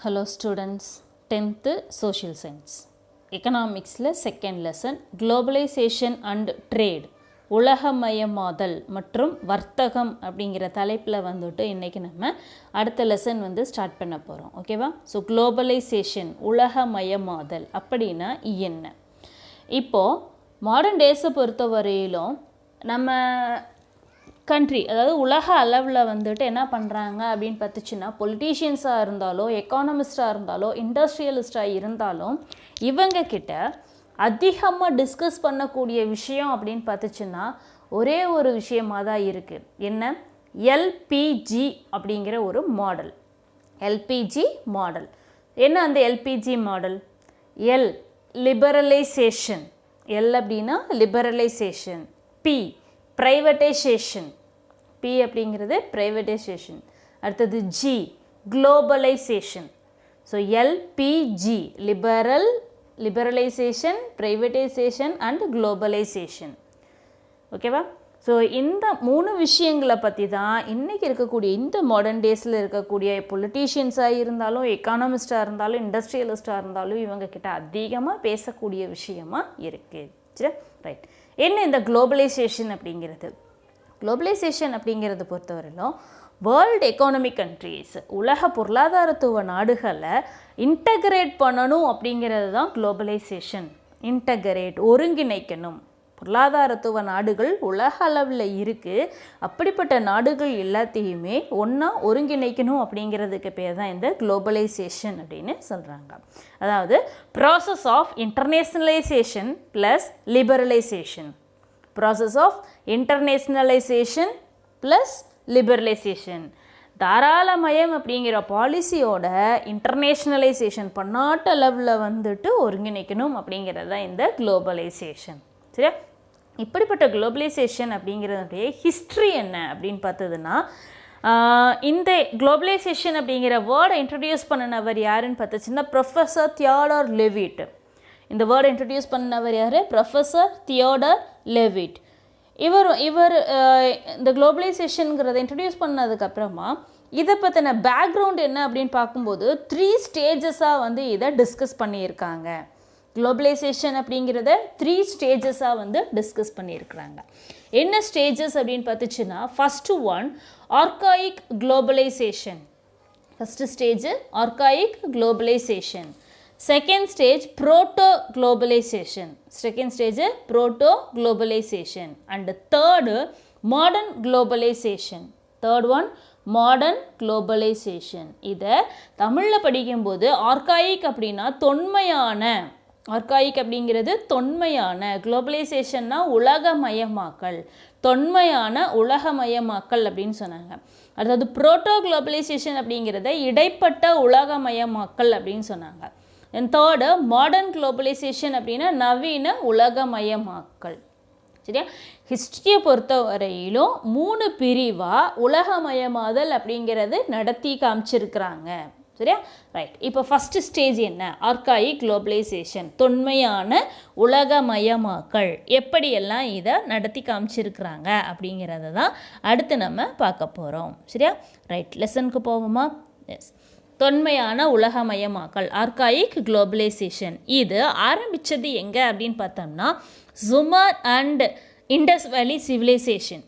Hello students, 10th Social Science. Economicsல second lesson Globalization and Trade உலகமயமாதல் மற்றும் வர்த்தகம் அப்படிங்கிற தலைப்பில் வந்துட்டு இன்றைக்கி நம்ம அடுத்த லெசன் வந்து ஸ்டார்ட் பண்ண போகிறோம். ஓகேவா? ஸோ குளோபலைசேஷன் உலகமயமாதல் அப்படின்னா என்ன? இப்போது மாடர்ன் டேஸை பொறுத்த வரையிலும் நம்ம கண்ட்ரி, அதாவது உலக அளவில் வந்துட்டு என்ன பண்ணுறாங்க அப்படின்னு பார்த்துச்சுன்னா, பொலிட்டீஷியன்ஸாக இருந்தாலோ எக்கானமிஸ்டாக இருந்தாலோ இண்டஸ்ட்ரியலிஸ்டாக இருந்தாலும் இவங்க கிட்ட அதிகமாக டிஸ்கஸ் பண்ணக்கூடிய விஷயம் அப்படின்னு பார்த்துச்சுன்னா ஒரே ஒரு விஷயமாக தான் இருக்குது. என்ன? எல்பிஜி அப்படிங்கிற ஒரு மாடல். எல்பிஜி மாடல் என்ன? அந்த LPG model L liberalisation, L அப்படின்னா லிபரலைசேஷன், பி ப்ரைவேட்டைசேஷன், பி அப்படிங்கிறது ப்ரைவேட்டைசேஷன், அடுத்தது G globalisation. So LPG liberalisation, privatisation and globalisation. ஓகேவா? ஸோ இந்த மூணு விஷயங்களை பற்றி தான் இன்றைக்கி இருக்கக்கூடிய இந்த மாடர்ன் டேஸில் இருக்கக்கூடிய பொலிட்டீஷியன்ஸாக இருந்தாலும் எக்கானமிஸ்டாக இருந்தாலும் இண்டஸ்ட்ரியலிஸ்டாக இருந்தாலும் இவங்கக்கிட்ட அதிகமாக பேசக்கூடிய விஷயமாக இருக்குது. சரி, ரைட். என்ன இந்த குளோபலைசேஷன் அப்படிங்கிறது? குளோபலைசேஷன் அப்படிங்கிறது பொறுத்தவரையிலும் வேர்ல்டு எக்கானமிக் கண்ட்ரீஸ், உலக பொருளாதாரத்துவ நாடுகளை இன்டகிரேட் பண்ணணும் அப்படிங்கிறது தான் குளோபலைசேஷன். இன்டகிரேட், ஒருங்கிணைக்கணும். பொருளாதாரத்துவ நாடுகள் உலக அளவில் இருக்குது, அப்படிப்பட்ட நாடுகள் எல்லாத்தையுமே ஒன்றா ஒருங்கிணைக்கணும் அப்படிங்கிறதுக்கு பேர் தான் இந்த குளோபலைசேஷன் அப்படின்னு சொல்கிறாங்க. அதாவது process of internationalisation plus liberalisation, process of internationalisation plus liberalisation. தாராளமயம் அப்படிங்கிற பாலிசியோட இன்டர்நேஷ்னலைசேஷன் பன்னாட்டு அளவில் வந்துட்டு ஒருங்கிணைக்கணும் அப்படிங்கிறது தான் இந்த குளோபலைசேஷன். சரியா? இப்படிப்பட்ட குளோபலைசேஷன் அப்படிங்கிறதுடைய ஹிஸ்ட்ரி என்ன அப்படின்னு பார்த்ததுன்னா, இந்த குளோபலைசேஷன் அப்படிங்கிற வேர்டை இன்ட்ரடியூஸ் பண்ணினவர் யாருன்னு பார்த்துச்சுன்னா ப்ரொஃபஸர் தியோடர் லெவிட். இந்த வேர்டை இன்ட்ரடியூஸ் பண்ணவர் யார்? Professor Theodore Levitt. இவர் இந்த குளோபலைசேஷனுங்கிறத இன்ட்ரடியூஸ் பண்ணதுக்கப்புறமா இதை பற்றின பேக்ரவுண்ட் என்ன அப்படின்னு பார்க்கும்போது 3 ஸ்டேஜஸாக வந்து இதை டிஸ்கஸ் பண்ணியிருக்காங்க. குளோபலைசேஷன் அப்படிங்கிறத 3 ஸ்டேஜஸாக வந்து டிஸ்கஸ் பண்ணியிருக்கிறாங்க. என்ன ஸ்டேஜஸ் அப்படின்னு பார்த்துச்சுன்னா, first one archaic globalisation. First stage archaic globalisation. Second stage proto globalisation. Second stage proto globalisation. And third modern globalisation. Third one modern globalisation. இதை தமிழில் படிக்கும்போது ஆர்காயிக் அப்படின்னா தொன்மையான, ஆர்காயிக் அப்படிங்கிறது தொன்மையான, குளோபலைசேஷன்னா உலகமயமாக்கல், தொன்மையான உலகமயமாக்கல் அப்படின்னு சொன்னாங்க. அதாவது புரோட்டோ குளோபலைசேஷன் அப்படிங்கிறத இடைப்பட்ட உலகமயமாக்கல் அப்படின்னு சொன்னாங்க. அண்ட் தேர்டு மாடர்ன் குளோபலைசேஷன் அப்படின்னா நவீன உலகமயமாக்கல். சரியா? ஹிஸ்ட்ரியை பொறுத்த வரையிலும் 3 பிரிவாக உலகமயமாதல் அப்படிங்கிறது நடத்தி காமிச்சிருக்கிறாங்க. சரியா? ரைட். இப்போ ஃபஸ்ட்டு ஸ்டேஜ் என்ன? ஆர்காயிக் குளோபலைசேஷன், தொன்மையான உலகமயமாக்கல். எப்படியெல்லாம் இதை நடத்தி காமிச்சிருக்கிறாங்க அப்படிங்கிறத தான் அடுத்து நம்ம பார்க்க போகிறோம். சரியா? ரைட். லெசனுக்கு போவோமா? எஸ். தொன்மையான உலகமயமாக்கல், ஆர்காயிக் குளோபலைசேஷன். இது ஆரம்பித்தது எங்கே அப்படின்னு பார்த்தோம்னா சுமர் அண்ட் இண்டஸ் வேலி சிவிலைசேஷன்.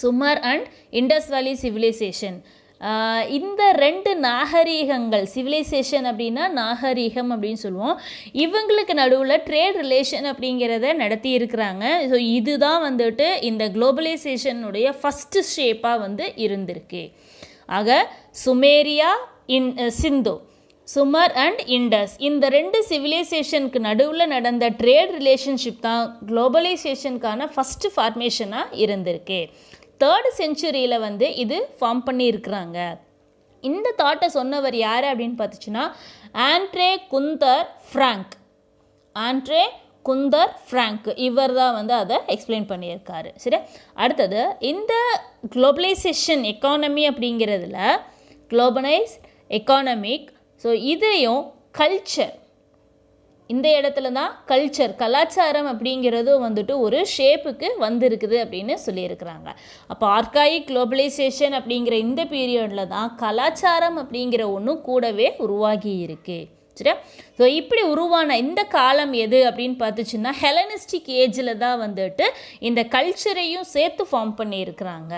சுமர் அண்ட் இண்டஸ் வேலி சிவிலைசேஷன். இந்த 2 நாகரீகங்கள், சிவிலைசேஷன் அப்படின்னா நாகரீகம் அப்படின்னு சொல்லுவோம், இவங்களுக்கு நடுவில் ட்ரேட் ரிலேஷன் அப்படிங்கிறத நடத்தி இருக்கிறாங்க. ஸோ இதுதான் வந்துட்டு இந்த குளோபலைசேஷனுடைய ஃபஸ்ட்டு ஷேப்பாக வந்து இருந்திருக்கு. ஆக சுமேரியா, சிந்து, சுமர் அண்ட் இண்டஸ், இந்த 2 சிவிலைசேஷனுக்கு நடுவில் நடந்த ட்ரேட் ரிலேஷன்ஷிப் தான் குளோபலைசேஷனுக்கான ஃபஸ்ட்டு ஃபார்மேஷனாக இருந்திருக்கு. 3rd செஞ்சுரியில் வந்து இது ஃபார்ம் பண்ணியிருக்கிறாங்க. இந்த தாட்டை சொன்னவர் யார் அப்படின்னு பார்த்துச்சுன்னா Andre Gunder Frank. Andre Gunder Frank இவர் தான் வந்து அதை எக்ஸ்பிளைன் பண்ணியிருக்காரு. சரி, அடுத்தது இந்த குளோபலைசேஷன் எக்கானமி அப்படிங்கிறதுல குளோபலைஸ் எக்கானமிக், ஸோ இதையும் கல்ச்சர், இந்த இடத்துல தான் கலாச்சாரம் அப்படிங்கிறதும் வந்துட்டு ஒரு ஷேப்புக்கு வந்திருக்குது அப்படின்னு சொல்லியிருக்கிறாங்க. அப்போ ஆர்காயிக் குளோபலைசேஷன் அப்படிங்கிற இந்த பீரியடில் தான் கலாச்சாரம் அப்படிங்கிற ஒன்று கூடவே உருவாகி இருக்கு. சரியா? ஸோ இப்படி உருவான இந்த காலம் எது அப்படின்னு பார்த்துச்சுன்னா ஹெலனிஸ்டிக் ஏஜில் தான் வந்துட்டு இந்த கல்ச்சரையும் சேர்த்து ஃபார்ம் பண்ணியிருக்கிறாங்க.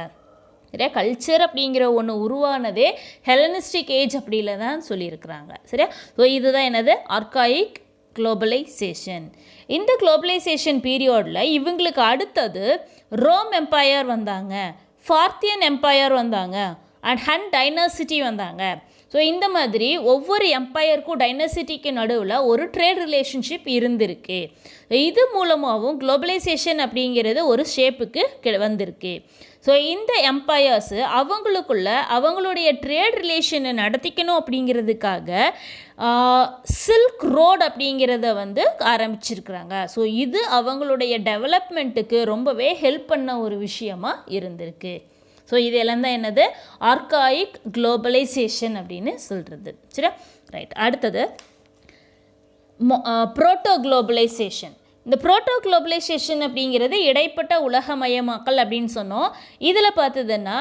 சரியா? கல்ச்சர் அப்படிங்கிற ஒன்று உருவானதே ஹெலனிஸ்டிக் ஏஜ் அப்படில தான் சொல்லியிருக்கிறாங்க. சரியா? ஸோ இதுதான் என்னது ஆர்காயிக் குளோபலைசேஷன். இந்த குளோபலைசேஷன் பீரியடில் இவங்களுக்கு அடுத்தது ரோம் எம்பையர் வந்தாங்க, பார்த்தியன் எம்பையர் வந்தாங்க, அண்ட் ஹன் டைனசிட்டி வந்தாங்க. ஸோ இந்த மாதிரி ஒவ்வொரு எம்பையருக்கும் டைனசிட்டிக்கு நடுவில் ஒரு ட்ரேட் ரிலேஷன்ஷிப் இருந்திருக்கு. இது மூலமாகவும் குளோபலைசேஷன் அப்படிங்கிறது ஒரு ஷேப்புக்கு வந்திருக்கு. ஸோ இந்த எம்பையர்ஸு அவங்களுக்குள்ள அவங்களுடைய ட்ரேட் ரிலேஷனை நடத்திக்கணும் அப்படிங்கிறதுக்காக சில்க் ரோட் அப்படிங்கிறத வந்து ஆரம்பிச்சிருக்கிறாங்க. ஸோ இது அவங்களுடைய டெவலப்மெண்ட்டுக்கு ரொம்பவே ஹெல்ப் பண்ண ஒரு விஷயமா இருந்திருக்கு. ஸோ இது எல்லாம் தான் என்னது ஆர்காயிக் குளோபலைசேஷன் அப்படின்னு சொல்கிறது. சரியா? ரைட். அடுத்தது புரோட்டோ குளோபலைசேஷன். இந்த புரோட்டோ குளோபலைசேஷன் அப்படிங்கிறது இடைப்பட்ட உலகமயமாக்கல் அப்படின்னு சொன்னோம். இதில் பார்த்ததுன்னா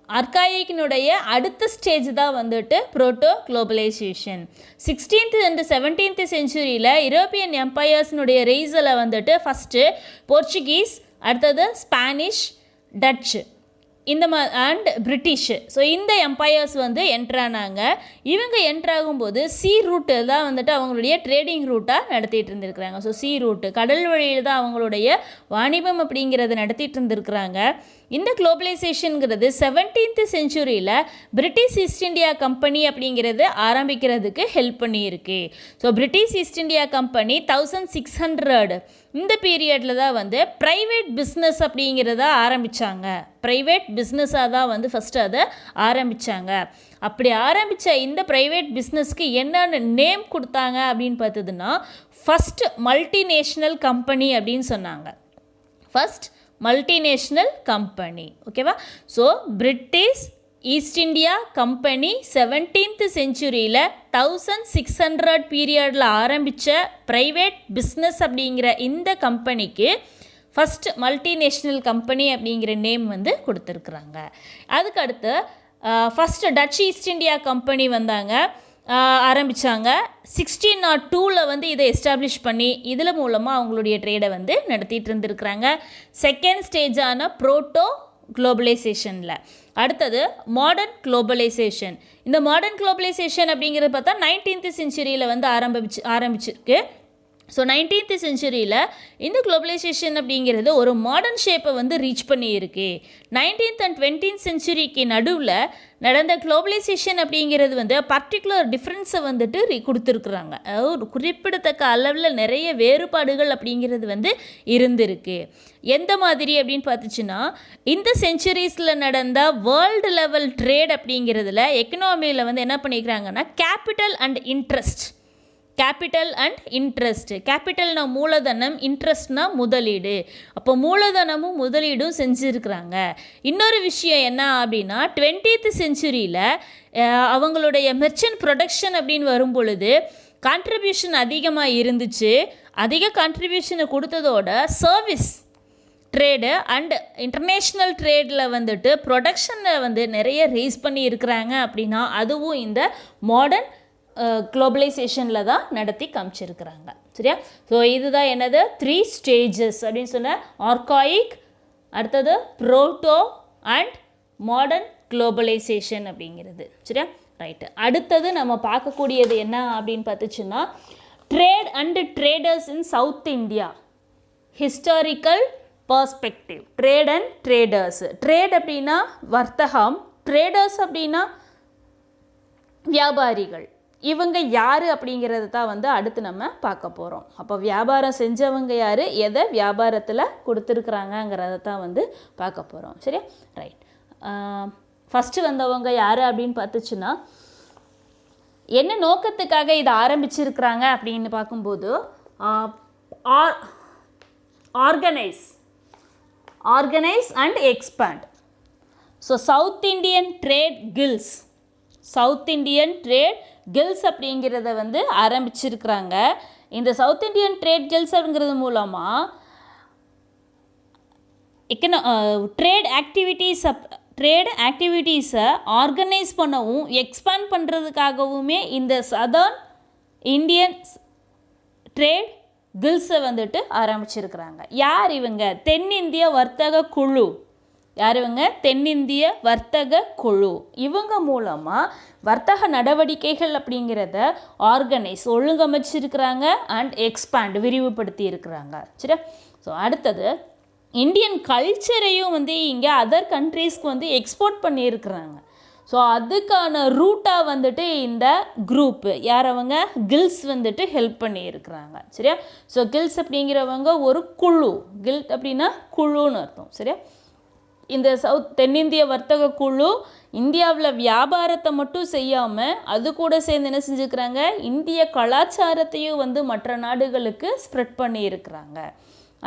ஆர்காயிக்கினுடைய அடுத்த ஸ்டேஜ் தான் வந்துட்டு proto globalisation. 16th and 17th செஞ்சுரியில் யூரோப்பியன் எம்பையர்ஸ்னுடைய ரேஸில் வந்துட்டு ஃபஸ்ட்டு போர்ச்சுகீஸ், அடுத்தது Spanish, Dutch and British. So இந்த எம்பையர்ஸ் வந்து என்ட்ரானாங்க. இவங்க என்ட்ராகும்போது சி ரூட்டு தான் வந்துட்டு அவங்களுடைய ட்ரேடிங் ரூட்டாக நடத்திட்டு இருந்திருக்கிறாங்க. ஸோ சி ரூட்டு கடல் வழியில் தான் அவங்களுடைய வாணிபம் அப்படிங்கிறத நடத்திட்டு இருந்திருக்கிறாங்க. இந்த குளோபலைசேஷனுங்கிறது 17th செஞ்சுரியில் பிரிட்டிஷ் ஈஸ்ட் இந்தியா கம்பெனி அப்படிங்கிறது ஆரம்பிக்கிறதுக்கு ஹெல்ப் பண்ணியிருக்கு. So British East India company 1600 இந்த பீரியடில் தான் வந்து ப்ரைவேட் பிஸ்னஸ் அப்படிங்கிறத ஆரம்பித்தாங்க. ப்ரைவேட் பிஸ்னஸாக தான் வந்து ஃபஸ்ட்டு அதை ஆரம்பித்தாங்க. அப்படி ஆரம்பித்த இந்த ப்ரைவேட் பிஸ்னஸ்க்கு என்னென்ன நேம் கொடுத்தாங்க அப்படின்னு பார்த்ததுன்னா ஃபஸ்ட் மல்டிநேஷ்னல் கம்பெனி அப்படின்னு சொன்னாங்க. First multinational company. ஓகேவா? So British East India company 17th செஞ்சுரியில் 1600 பீரியடில் ஆரம்பித்த ப்ரைவேட் பிஸ்னஸ் அப்படிங்கிற இந்த கம்பெனிக்கு ஃபஸ்ட் மல்டிநேஷ்னல் கம்பெனி அப்படிங்கிற நேம் வந்து கொடுத்துருக்குறாங்க. அதுக்கடுத்து first Dutch East India company வந்தாங்க, ஆரம்பித்தாங்க. 1602 வந்து இதை எஸ்டாப்ளிஷ் பண்ணி இதில் மூலமாக அவங்களுடைய ட்ரேடை வந்து நடத்திட்டு இருந்திருக்கிறாங்க. செகண்ட் ஸ்டேஜான புரோட்டோ குளோபலைசேஷனில். அடுத்தது மாடர்ன் குளோபலைசேஷன். இந்த மாடர்ன் குளோபலைசேஷன் அப்படிங்கிறது பார்த்தா 19th செஞ்சுரியில் வந்து ஆரம்பிச்சிருக்கு. ஸோ 19th செஞ்சுரியில் இந்த குளோபலைசேஷன் அப்படிங்கிறது ஒரு மாடர்ன் ஷேப்பை வந்து ரீச் பண்ணியிருக்கு. 19th and 20th செஞ்சுரிக்கு நடுவில் நடந்த குளோபலைசேஷன் அப்படிங்கிறது வந்து பர்டிகுலர் டிஃப்ரென்ஸை வந்துட்டு கொடுத்துருக்குறாங்க. ஒரு குறிப்பிடத்தக்க அளவில் நிறைய வேறுபாடுகள் அப்படிங்கிறது வந்து இருந்திருக்கு. எந்த மாதிரி அப்படின்னு பார்த்துச்சுன்னா இந்த செஞ்சுரிஸில் நடந்த வேர்ல்டு லெவல் ட்ரேட் அப்படிங்கிறதுல எக்கனாமியில் வந்து என்ன பண்ணிக்கிறாங்கன்னா கேபிட்டல் அண்ட் இன்ட்ரெஸ்ட். கேபிட்டல்னா மூலதனம், இன்ட்ரெஸ்ட்னா முதலீடு. அப்போ மூலதனமும் முதலீடும் செஞ்சுருக்கிறாங்க. இன்னொரு விஷயம் என்ன அப்படின்னா 20th செஞ்சுரியில் அவங்களுடைய மெர்ச்சன்ட் ப்ரொடக்ஷன் அப்படின்னு வரும் பொழுது கான்ட்ரிபியூஷன் அதிகமாக இருந்துச்சு. அதிக கான்ட்ரிபியூஷனை கொடுத்ததோட சர்வீஸ் ட்ரேடு அண்ட் இன்டர்நேஷ்னல் ட்ரேடில் வந்துட்டு ப்ரொடக்ஷனில் வந்து நிறைய ரேஸ் பண்ணி இருக்கிறாங்க. அப்படின்னா அதுவும் இந்த மாடர்ன் குளோபலைசேஷனில் தான் நடத்தி காமிச்சிருக்கிறாங்க. சரியா? ஸோ இதுதான் என்னது 3 ஸ்டேஜஸ் அப்படின்னு சொன்ன ஆர்காயிக், அடுத்தது புரோட்டோ அண்ட் மாடர்ன் குளோபலைசேஷன் அப்படிங்கிறது. சரியா? ரைட்டு. அடுத்தது நம்ம பார்க்கக்கூடியது என்ன அப்படின்னு பார்த்துச்சுன்னா trade and traders in South India historical perspective. Trade and traders. Trade அப்படின்னா வர்த்தகம், ட்ரேடர்ஸ் அப்படின்னா வியாபாரிகள். இவங்க யார் அப்படிங்கிறது தான் வந்து அடுத்து நம்ம பார்க்க போகிறோம். அப்போ வியாபாரம் செஞ்சவங்க யார், எதை வியாபாரத்தில் கொடுத்துருக்குறாங்கங்கிறத தான் வந்து பார்க்க போகிறோம். சரியா? ரைட். ஃபஸ்ட்டு வந்தவங்க யார் அப்படின்னு பார்த்துச்சுன்னா என்ன நோக்கத்துக்காக இதை ஆரம்பிச்சிருக்கிறாங்க அப்படின்னு பார்க்கும்போது organise and expand. So South Indian trade guilds அப்படிங்கிறத வந்து ஆரம்பிச்சிருக்கிறாங்க. இந்த சவுத் இந்தியன் ட்ரேட் கில்ஸ் அப்படிங்கிறது மூலமாக ட்ரேட் ஆக்டிவிட்டீஸை ஆர்கனைஸ் பண்ணவும் எக்ஸ்பேண்ட் பண்ணுறதுக்காகவுமே இந்த சதர்ன் இந்தியன் ட்ரேட் கில்ஸை வந்துட்டு ஆரம்பிச்சிருக்கிறாங்க. யார் இவங்க? தென்னிந்திய வர்த்தக குழு. யார் இவங்க? தென்னிந்திய வர்த்தக குழு. இவங்க மூலமாக வர்த்தக நடவடிக்கைகள் அப்படிங்கிறத ஆர்கனைஸ் ஒழுங்கமைச்சிருக்கிறாங்க அண்ட் எக்ஸ்பேண்ட் விரிவுபடுத்தி இருக்கிறாங்க. சரியா? ஸோ அடுத்தது இந்தியன் கல்ச்சரையும் வந்து இங்கே அதர் கண்ட்ரீஸ்க்கு வந்து எக்ஸ்போர்ட் பண்ணியிருக்கிறாங்க. ஸோ அதுக்கான ரூட்டாக வந்துட்டு இந்த குரூப்பு யார் அவங்க? கில்ஸ் வந்துட்டு ஹெல்ப் பண்ணியிருக்கிறாங்க. சரியா? ஸோ கில்ஸ் அப்படிங்கிறவங்க ஒரு குழு. கில்ட் அப்படின்னா குழுன்னு அர்த்தம். சரியா? இந்த தென்னிந்திய வர்த்தக குழு இந்தியாவில் வியாபாரத்தை மட்டும் செய்யாமல் அது கூட சேர்ந்து என்ன செஞ்சுக்கிறாங்க? இந்திய கலாச்சாரத்தையும் வந்து மற்ற நாடுகளுக்கு ஸ்ப்ரெட் பண்ணியிருக்கிறாங்க.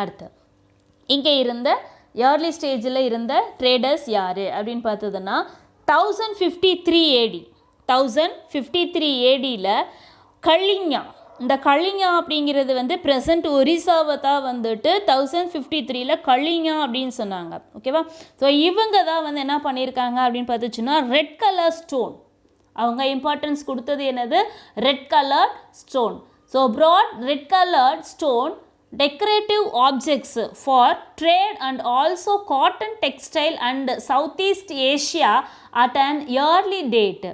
அடுத்து இங்கே இருந்த ஏர்லி ஸ்டேஜில் இருந்த ட்ரேடர்ஸ் யார் அப்படின்னு பார்த்ததுன்னா 1053 ADயில் கலிங்கா. இந்த கலிங்கா அப்படிங்கிறது வந்து ப்ரெசண்ட் ஒரிசாவை தான் வந்துட்டு 1053 கலிங்கா அப்படின்னு சொன்னாங்க. ஓகேவா? ஸோ இவங்க தான் வந்து என்ன பண்ணியிருக்காங்க அப்படின்னு பார்த்துச்சுன்னா ரெட் கலர் ஸ்டோன். அவங்க இம்பார்ட்டன்ஸ் கொடுத்தது என்னது? Red colour stone. So brought red colour stone decorative objects for trade and also cotton textile and Southeast Asia at an early date.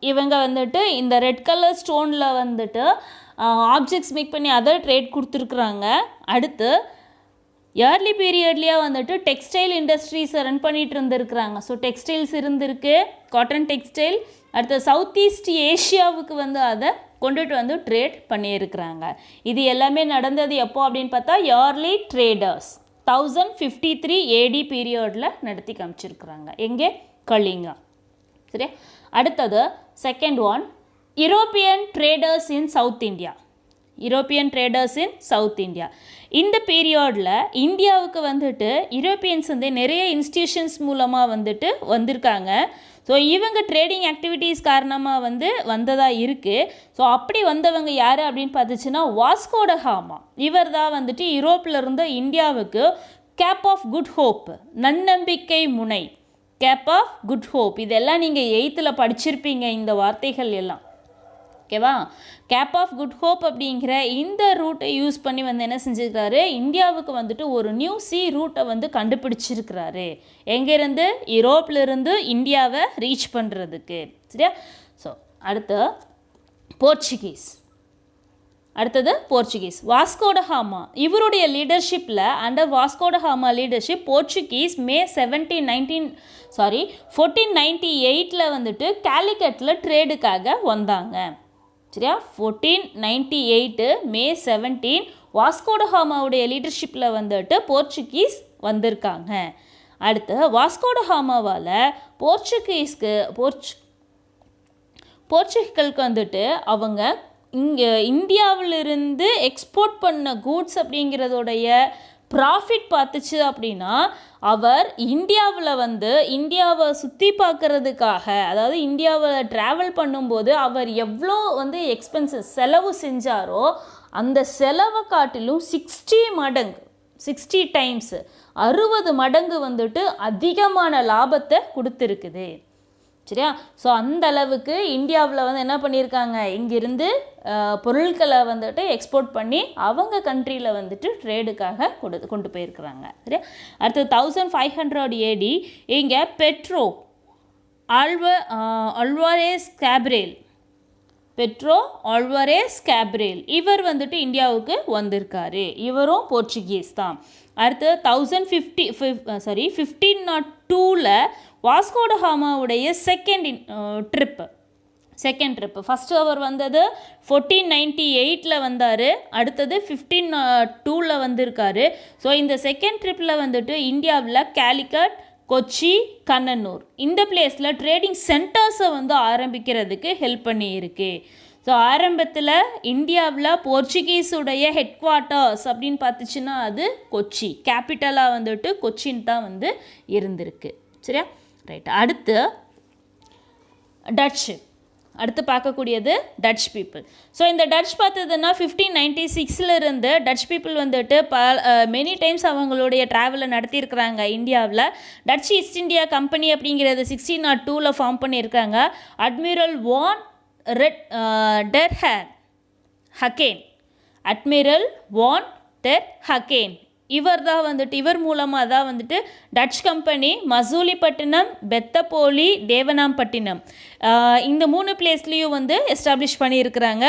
இவங்க வந்துட்டு இந்த ரெட் கலர் ஸ்டோனில் வந்துட்டு ஆப்ஜெக்ட்ஸ் மேக் பண்ணி other trade கொடுத்துருக்குறாங்க. அடுத்து ஏர்லி பீரியட்லேயே வந்துட்டு டெக்ஸ்டைல் இண்டஸ்ட்ரீஸை ரன் பண்ணிகிட்டு இருந்திருக்கிறாங்க. ஸோ டெக்ஸ்டைல்ஸ் இருந்திருக்கு, காட்டன் டெக்ஸ்டைல். அடுத்து சவுத் ஈஸ்ட் ஏஷியாவுக்கு வந்து அதை கொண்டுட்டு வந்து ட்ரேட் பண்ணியிருக்கிறாங்க. இது எல்லாமே நடந்தது எப்போ அப்படின்னு பார்த்தா ஏர்லி ட்ரேடர்ஸ் 1053 AD பீரியடில் நடத்தி காமிச்சிருக்கிறாங்க. எங்கே? கலிங்கா. சரியா? அடுத்தது second one European traders in South India. இந்த பீரியடில் இந்தியாவுக்கு வந்துட்டு யூரோப்பியன்ஸ் வந்து நிறைய இன்ஸ்டிடியூஷன்ஸ் மூலமாக வந்துட்டு வந்திருக்காங்க. ஸோ இவங்க ட்ரேடிங் ஆக்டிவிட்டீஸ் காரணமாக வந்து வந்ததாக இருக்குது. ஸோ அப்படி வந்தவங்க யார் அப்படின்னு பார்த்துச்சுன்னா வாஸ்கோ ட காமா. இவர் தான் வந்துட்டு யூரோப்பில் இருந்த இந்தியாவுக்கு கேப் ஆஃப் குட் ஹோப், நன்னம்பிக்கை முனை, கேப் ஆஃப் குட் ஹோப். இதெல்லாம் நீங்கள் 8th படிச்சிருப்பீங்க இந்த வார்த்தைகள் எல்லாம். ஓகேவா? கேப் ஆஃப் குட் ஹோப் அப்படிங்கிற இந்த ரூட்டை யூஸ் பண்ணி வந்து என்ன செஞ்சுருக்கிறாரு? இந்தியாவுக்கு வந்துட்டு ஒரு நியூ சி ரூட்டை வந்து கண்டுபிடிச்சிருக்கிறாரு. எங்கேருந்து? யூரோப்லேருந்து இந்தியாவை ரீச் பண்ணுறதுக்கு. சரியா? ஸோ அடுத்தது போர்ச்சுகீஸ். வாஸ்கோ ட காமா இவருடைய லீடர்ஷிப்பில் அண்டர் வாஸ்கோ ட காமா லீடர்ஷிப் போர்ச்சுகீஸ் மே 1498 வந்துட்டு கேலிக்கட்டில் ட்ரேடுக்காக வந்தாங்க. சரியா? 1498 May 17 வாஸ்கோ ட காமாவுடைய லீடர்ஷிப்பில் வந்துட்டு போர்ச்சுகீஸ் வந்திருக்காங்க. அடுத்து வாஸ்கோ ட காமாவால் போர்ச்சுகலுக்கு வந்துட்டு அவங்க இங்கே இந்தியாவிலிருந்து எக்ஸ்போர்ட் பண்ண கூட்ஸ் அப்படிங்கிறதோடைய ப்ராஃபிட் பார்த்துச்சு அப்படின்னா அவர் இந்தியாவை சுற்றி பார்க்கறதுக்காக, அதாவது இந்தியாவை ட்ராவல் பண்ணும்போது அவர் எவ்வளோ வந்து எக்ஸ்பென்சஸ் செலவு செஞ்சாரோ அந்த செலவை காட்டிலும் 60 டைம்ஸ் 60 மடங்கு வந்துட்டு அதிகமான லாபத்தை கொடுத்துருக்குது. சரியா? ஸோ அந்த அளவுக்கு இந்தியாவில் வந்து என்ன பண்ணியிருக்காங்க? இங்கிருந்து பொருட்களை வந்துட்டு எக்ஸ்போர்ட் பண்ணி அவங்க கண்ட்ரியில் வந்துட்டு ட்ரேடுக்காக கொண்டு போயிருக்கிறாங்க. சரியா? அடுத்து 1500 AD இங்கே பெட்ரோ ஆல்வாரேஸ் கேப்ரேல் இவர் வந்துட்டு இந்தியாவுக்கு வந்திருக்காரு. இவரும் போர்ச்சுகீஸ் தான். அடுத்து 1502 வாஸ்கோ ட காமாவுடைய செகண்ட் ட்ரிப். ஃபஸ்ட்டு அவர் வந்தது 1498 வந்தார். அடுத்தது 1502 வந்திருக்காரு. ஸோ இந்த செகண்ட் ட்ரிப்பில் வந்துட்டு இந்தியாவில் கேலிக்கட், கொச்சி, கண்ணனூர் இந்த பிளேஸில் ட்ரேடிங் சென்டர்ஸை வந்து ஆரம்பிக்கிறதுக்கு ஹெல்ப் பண்ணியிருக்கு. ஸோ ஆரம்பத்தில் இந்தியாவில் போர்ச்சுகீஸுடைய ஹெட் குவார்ட்டர்ஸ் அப்படின்னு பார்த்துச்சுன்னா அது கொச்சி, கேபிட்டலாக வந்துட்டு கொச்சின் தான் வந்து இருந்திருக்கு. சரியா? ரைட். அடுத்து அடுத்து பார்க்கக்கூடியது டச் பீப்புள். ஸோ இந்த டச் பார்த்ததுன்னா 1596 இருந்து டச் பீப்புள் வந்துட்டு மெனி டைம்ஸ் அவங்களுடைய ட்ராவலை நடத்தியிருக்கிறாங்க இந்தியாவில். டச் ஈஸ்ட் இந்தியா கம்பெனி அப்படிங்கிறது 1602 ஃபார்ம் பண்ணியிருக்காங்க. அட்மிரல் வான் டெர் ஹக்கேன், அட்மிரல் வான் டெர் ஹக்கேன் இவர் தான் வந்துட்டு, இவர் மூலமாக தான் வந்துட்டு டச் கம்பெனி மசூலிப்பட்டினம், பெத்தப்போலி, தேவனாம்பட்டினம் இந்த 3 பிளேஸ்லேயும் வந்து எஸ்டாப்ளிஷ் பண்ணியிருக்கிறாங்க.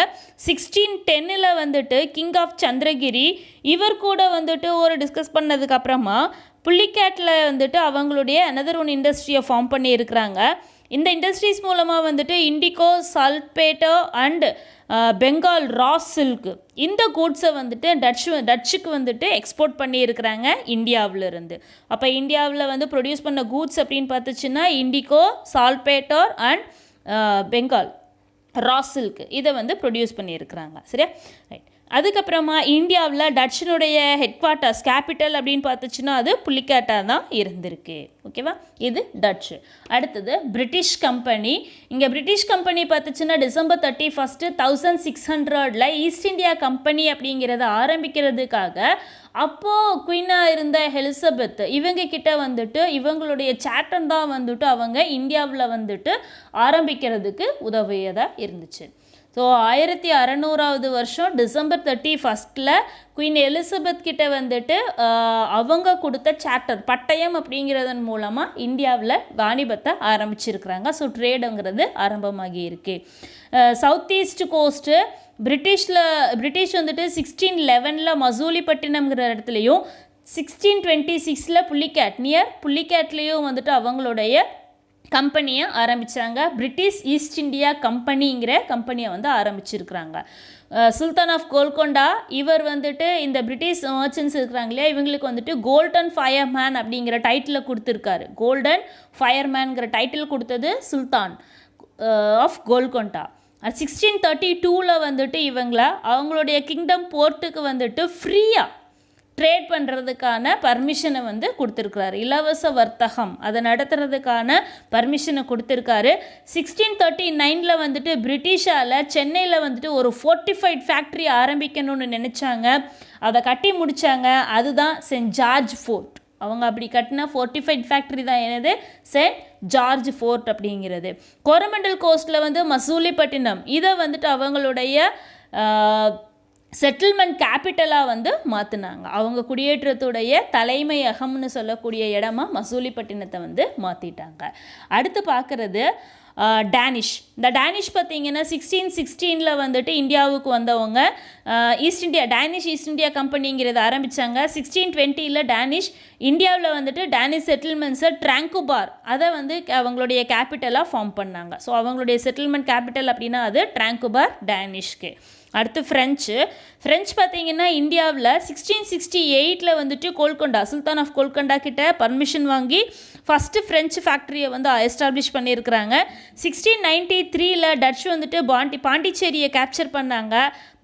1610 வந்துட்டு கிங் ஆஃப் சந்திரகிரி இவர் கூட வந்துட்டு ஒரு டிஸ்கஸ் பண்ணதுக்கப்புறமா புள்ளிக்கேட்டில் வந்துட்டு அவங்களுடைய அனதர் ஒன் இண்டஸ்ட்ரியை ஃபார்ம் பண்ணியிருக்கிறாங்க. இந்த இண்டஸ்ட்ரீஸ் மூலமாக வந்துட்டு indigo, saltpetre and Bengal raw silk இந்த கூட்ஸை வந்துட்டு டச்சுக்கு வந்துட்டு எக்ஸ்போர்ட் பண்ணியிருக்கிறாங்க இந்தியாவிலிருந்து. அப்போ இந்தியாவில் வந்து ப்ரொடியூஸ் பண்ண கூட்ஸ் அப்படின்னு பார்த்துச்சுன்னா indigo, saltpetre and Bengal raw silk இதை வந்து ப்ரொடியூஸ் பண்ணியிருக்கிறாங்க. சரியா, ரைட். அதுக்கப்புறமா இந்தியாவில் டச்சினுடைய ஹெட் குவார்ட்டர்ஸ் கேபிட்டல் அப்படின்னு பார்த்துச்சுன்னா அது புலிக்காட்டாக தான் இருந்திருக்கு. ஓகேவா, இது டச்சு. அடுத்தது பிரிட்டிஷ் கம்பெனி. இங்கே பிரிட்டிஷ் கம்பெனி பார்த்துச்சுன்னா டிசம்பர் 31, 1600 ஈஸ்ட் இந்தியா கம்பெனி அப்படிங்கிறத ஆரம்பிக்கிறதுக்காக அப்போது குயினாக இருந்த எலிசபெத் இவங்க கிட்ட வந்துட்டு இவங்களுடைய சேட்டன் தான் வந்துட்டு அவங்க இந்தியாவில் வந்துட்டு ஆரம்பிக்கிறதுக்கு உதவியதாக இருந்துச்சு. ஸோ 1600 வருஷம் டிசம்பர் 31 குயின் எலிசபெத் கிட்ட வந்துட்டு அவங்க கொடுத்த சார்ட்டர் பட்டயம் அப்படிங்கிறதன் மூலமாக இந்தியாவில் வாணிபத்தை ஆரம்பிச்சிருக்கிறாங்க. ஸோ ட்ரேடுங்கிறது ஆரம்பமாகி இருக்கு. சவுத் ஈஸ்ட் கோஸ்ட்டு பிரிட்டிஷ் வந்துட்டு 1611 மசூலிப்பட்டினம்ங்கிற இடத்துலையும் 1626 புள்ளிக்கேட் நியர் புள்ளிக்கேட்லேயும் வந்துட்டு அவங்களுடைய கம்பெனியை ஆரம்பித்தாங்க. பிரிட்டிஷ் ஈஸ்ட் இந்தியா கம்பெனிங்கிற கம்பெனியை வந்து ஆரம்பிச்சிருக்கிறாங்க. சுல்தான் ஆஃப் கோல்கொண்டா இவர் வந்துட்டு இந்த பிரிட்டிஷ் மர்ச்சன்ட்ஸ் இருக்கிறாங்க இல்லையா இவங்களுக்கு வந்துட்டு கோல்டன் ஃபயர்மேன் அப்படிங்கிற டைட்டில் கொடுத்துருக்காரு. கோல்டன் ஃபயர்மேன்கிற டைட்டில் கொடுத்தது சுல்தான் ஆஃப் கோல்கொண்டா. 1632 வந்துட்டு அவங்களுடைய கிங்டம் போர்ட்டுக்கு வந்துட்டு ஃப்ரீயாக ட்ரேட் பண்ணுறதுக்கான பர்மிஷனை வந்து கொடுத்துருக்காரு. இலவச வர்த்தகம் அதை நடத்துறதுக்கான பர்மிஷனை கொடுத்துருக்காரு. 1639 வந்துட்டு பிரிட்டிஷால் சென்னையில் வந்துட்டு ஒரு ஃபோர்ட்டிஃபைட் ஃபேக்ட்ரி ஆரம்பிக்கணும்னு நினச்சாங்க. அதை கட்டி முடித்தாங்க. அதுதான் சென்ட் ஜார்ஜ் ஃபோர்ட். அவங்க அப்படி கட்டின ஃபோர்ட்டிஃபைட் ஃபேக்ட்ரி தான் என்னது சென்ட் ஜார்ஜ் ஃபோர்ட் அப்படிங்கிறது. கோரமண்டல் கோஸ்ட்டில் வந்து மசூலிப்பட்டினம் இதை வந்துட்டு அவங்களுடைய செட்டில்மெண்ட் கேபிட்டலாக வந்து மாற்றினாங்க. அவங்க குடியேற்றத்துடைய தலைமையகம்னு சொல்லக்கூடிய இடமா மசூலிப்பட்டினத்தை வந்து மாற்றிட்டாங்க. அடுத்து பார்க்குறது டேனிஷ். இந்த டேனிஷ் பார்த்திங்கன்னா 1616 வந்துட்டு இந்தியாவுக்கு வந்தவங்க டேனிஷ் ஈஸ்ட் இந்தியா கம்பெனிங்கிறத ஆரம்பித்தாங்க. 1620 டேனிஷ் இந்தியாவில் வந்துட்டு டேனிஷ் செட்டில்மெண்ட்ஸை ட்ராங்குபார் அதை வந்து அவங்களுடைய கேபிட்டலாக ஃபார்ம் பண்ணாங்க. ஸோ அவங்களுடைய செட்டில்மெண்ட் கேபிட்டல் அப்படின்னா அது ட்ராங்குபார் டேனிஷ்க்கு. அடுத்து ஃப்ரெஞ்சு பார்த்திங்கன்னா இந்தியாவில் 1668 வந்துட்டு கோல்கொண்டா சுல்தான் ஆஃப் கோல்கொண்டா கிட்ட பர்மிஷன் வாங்கி ஃபஸ்ட்டு ஃப்ரெஞ்சு ஃபேக்ட்ரியை வந்து எஸ்டாப்ளிஷ் பண்ணியிருக்கிறாங்க. 1693 டச் வந்துட்டு பாண்டிச்சேரியை கேப்சர் பண்ணாங்க.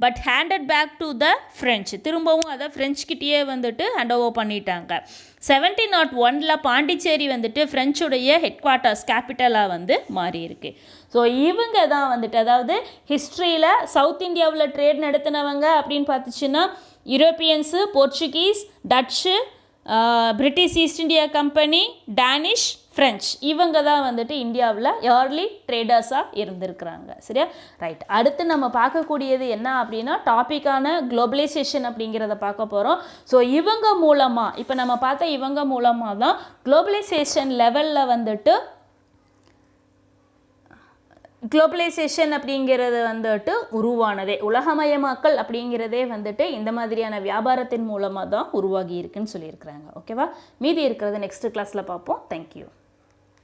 But handed back to the French. திரும்பவும் அதை ஃப்ரெஞ்சுக்கிட்டேயே வந்துட்டு ஹேண்ட் ஓவர் பண்ணிட்டாங்க. 1701 பாண்டிச்சேரி வந்துட்டு ஃப்ரெஞ்சுடைய ஹெட் குவார்ட்டர்ஸ் கேபிட்டலாக வந்து மாறியிருக்கு. ஸோ இவங்க தான் வந்துட்டு அதாவது ஹிஸ்ட்ரியில் சவுத் இந்தியாவில் ட்ரேட் நடத்தினவங்க அப்படின்னு பார்த்துச்சுன்னா Europeans, Portuguese, Dutch, British East India company, Danish, French இவங்க தான் வந்துட்டு இந்தியாவில் ஏர்லி ட்ரேடர்ஸாக இருந்திருக்கிறாங்க. சரியா, ரைட். அடுத்து நம்ம பார்க்கக்கூடியது என்ன அப்படின்னா டாப்பிக்கான குளோபலைசேஷன் அப்படிங்கிறத பார்க்க போகிறோம். ஸோ இவங்க மூலமாக இப்போ நம்ம பார்த்த இவங்க மூலமாக தான் குளோபலைசேஷன் லெவலில் வந்துட்டு குளோபலைசேஷன் அப்படிங்கிறது வந்துட்டு உருவானதே, உலகமயமாக்கல் அப்படிங்கிறதே வந்துட்டு இந்த மாதிரியான வியாபாரத்தின் மூலமாக தான் உருவாகி இருக்குன்னு சொல்லியிருக்கிறாங்க. ஓகேவா, மீதி இருக்கிறது நெக்ஸ்ட் கிளாஸில் பார்ப்போம். தேங்க்யூ.